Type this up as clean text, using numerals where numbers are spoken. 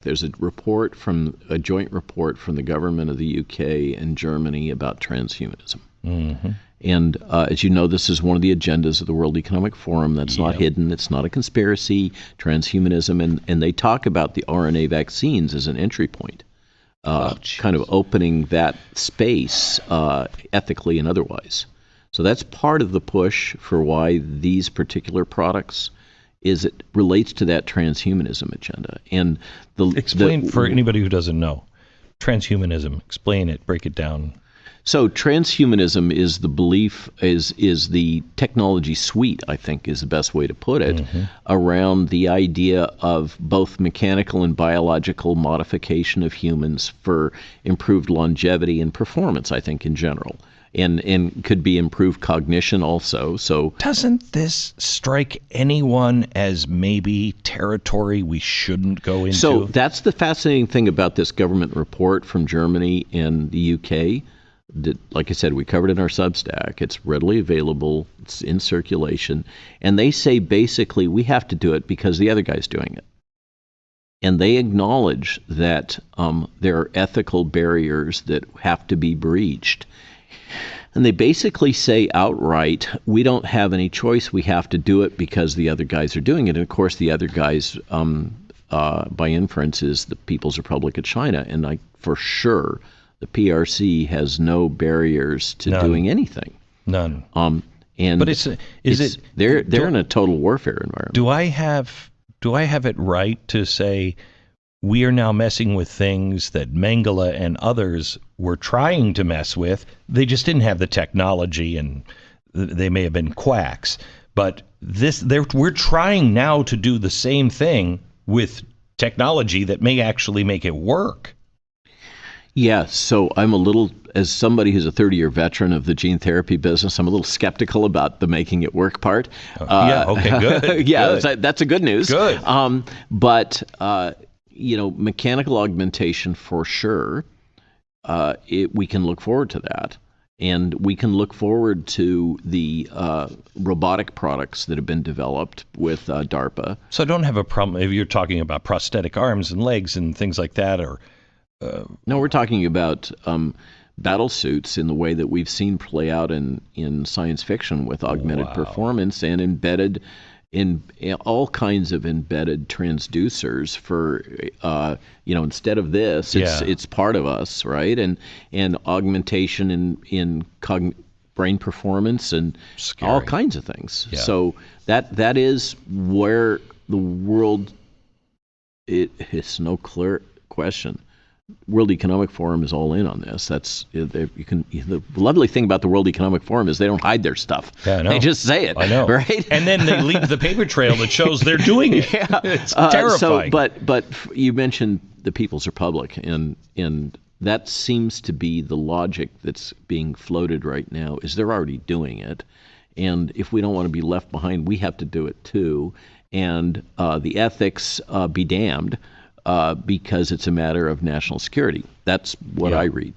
There's a joint report from the government of the UK and Germany about transhumanism. Mm-hmm. And as you know, this is one of the agendas of the World Economic Forum. That's not hidden. It's not a conspiracy, transhumanism. And they talk about the RNA vaccines as an entry point, kind of opening that space ethically and otherwise. So that's part of the push for why these particular products it relates to that transhumanism agenda. And explain for anybody who doesn't know, transhumanism, explain it, break it down. So transhumanism is the belief, is the technology suite, I think is the best way to put it, around the idea of both mechanical and biological modification of humans for improved longevity and performance, I think, in general. And could be improved cognition also. So doesn't this strike anyone as maybe territory we shouldn't go into? So that's the fascinating thing about this government report from Germany and the UK. That, like I said, we covered in our Substack. It's readily available. It's in circulation. And they say basically we have to do it because the other guy's doing it. And they acknowledge that there are ethical barriers that have to be breached. And they basically say outright, we don't have any choice. We have to do it because the other guys are doing it. And of course, the other guys, by inference, is the People's Republic of China. And for sure, the PRC has no barriers to doing anything. None. But they're in a total warfare environment. Do I have it right to say we are now messing with things that Mengele and others were trying to mess with? They just didn't have the technology, and they may have been quacks. But we're trying now to do the same thing with technology that may actually make it work. Yeah, so I'm a little, as somebody who's a 30-year veteran of the gene therapy business, I'm a little skeptical about the making it work part. Okay, good. Yeah, good. That's a good news. Good. But mechanical augmentation for sure, we can look forward to that. And we can look forward to the robotic products that have been developed with DARPA. So I don't have a problem if you're talking about prosthetic arms and legs and things like that, or... No, we're talking about battle suits in the way that we've seen play out in science fiction with augmented performance and embedded in all kinds of embedded transducers for, instead of this, it's part of us, right? And augmentation in brain performance and all kinds of things. Yeah. So that is where the world, it's no clear question. World Economic Forum is all in on this. The lovely thing about the World Economic Forum is they don't hide their stuff. Yeah, I know. They just say it. I know. Right? And then they leave the paper trail that shows they're doing it. Yeah. It's terrifying. But you mentioned the People's Republic, and that seems to be the logic that's being floated right now, is they're already doing it. And if we don't want to be left behind, we have to do it too. And the ethics be damned. Because it's a matter of national security. That's what I read.